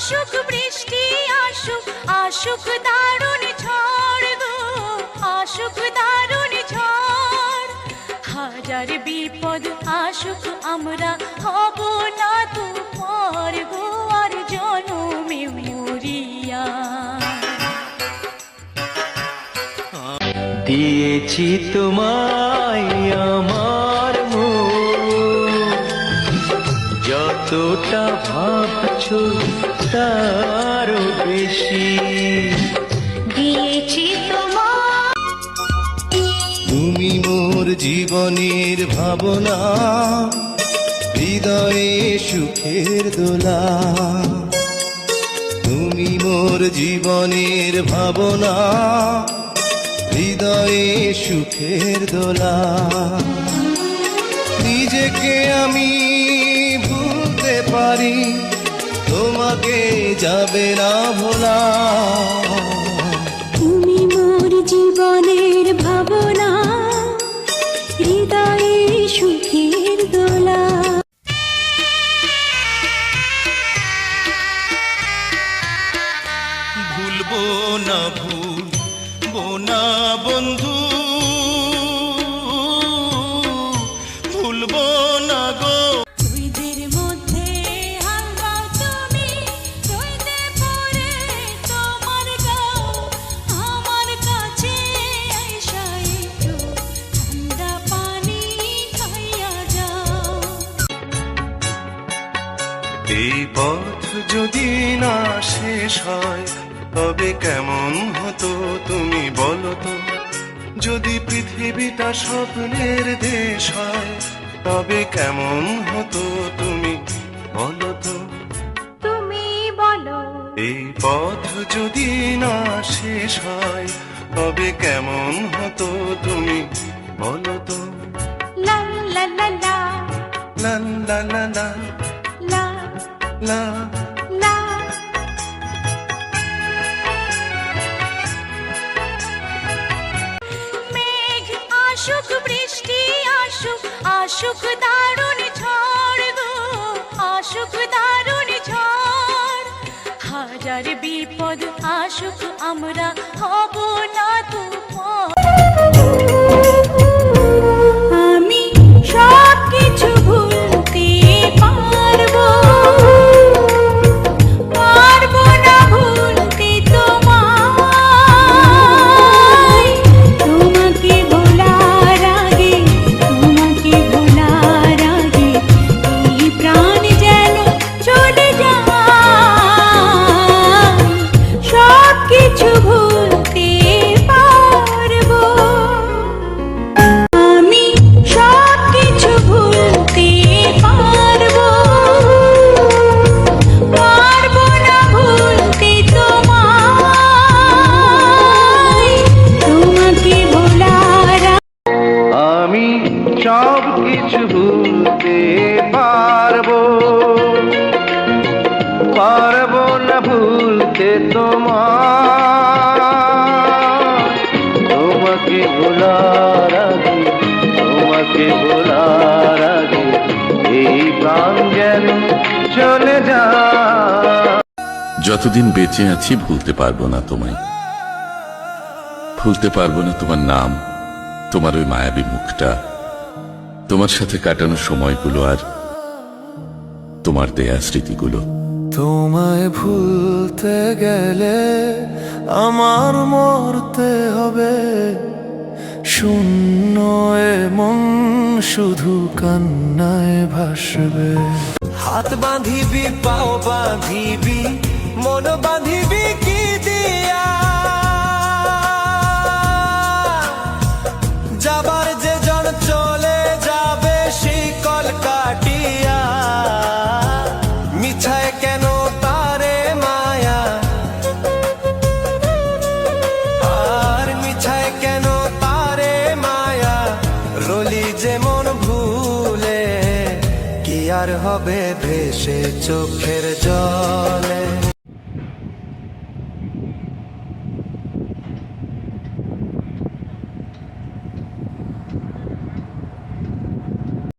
আসুক বৃষ্টি আসুক, আসুক দারুণ ঝড় গো, আসুক দারুণ ঝড়। হাজার বিপদ আসুক আমরা হব না তো পর গো, আর জনমে মরিয়া। দিয়েছি তোমায় আমার মন, যতটা ভাবছো তারও বেশি দিয়েছি তোমায়। তুমি মোর জীবনের ভাবনা, হৃদয়ে সুখের দোলা। তুমি মোর জীবনের ভাবনা, হৃদয়ে সুখের দোলা। নিজেকে আমি ভুলতে পারি, তোমাকে যাবে না ভোলা। তুমি মোর জীবনের ভাবনা, হৃদয়ে সুখের দোলা। ভুলবো না ভুলবো না বন্ধু, ভুলবো না গো। দুইদের মধ্যে হালকা তুমি, রইতে পড়ে তোমার গাও। আমার কাছে আইসা একটু ঠান্ডা পানি খাইয়া যাও। এই পথ যদি না শেষ হয় তবে কেমন হতো তুমি বলো তো। যদি পৃথিবীটা স্বপ্নের দেশ হয় তবে কেমন হতো তুমি বলো তো। তুমি বলো এই পথ যদি না শেষ হয় তবে কেমন হতো তুমি বলো তো। লা লা লা লা লা লা লা লা লা লা। লা। মেঘ আসুক বৃষ্টি আসুক, আসুক দারুণ ঝড় গো, আসুক দারুণ ঝড়। হাজার বিপদ আসুক আমরা হব না তো পর। আমি সব কিছু ভুলতে পারবো, পারবো না ভুলতে তোমায়। তোমাকে ভোলার আগে, তোমাকে ভোলার আগে এই প্রাণ যেন চলে যায়। সব কিছু ভুলতে পারবো, আমি সব কিছু ভুলতে পারবো, পারবো না ভুলতে তোমায়। তোমাকে ভোলার আমি সব কিছু ভুলতে পারবো, পারবো না ভুলতে তোমায়। তোমাকে ভোলার আগে, তোমাকে ভোলার আগে এই প্রাণ যেন চলে যায়। যতদিন বেঁচে আছি ভুলতে পারবো না তোমায়, ভুলতে পারবো না তোমার নাম, তোমার ওই মায়াবী মুখটা, তোমার সাথে কাটানো সময়গুলো, আর তোমার দেয়া স্মৃতিগুলো। তোমায় ভুলতে গেলে আমার মরতে হবে। শূন্য এ মন শুধু কান্নায় ভাসবে। হাত বাঁধিবি পাও বাঁধিবি মন বাঁধিবি কি দিয়া। যাবার যে জন চলে যাবে শিকল কাটিয়া। মিছায় কেন তারে মায়া, আর মিছায় কেন তারে মায়া। রলি যে মন ভুলে কি আর হবে ভেসে চোখের জলে।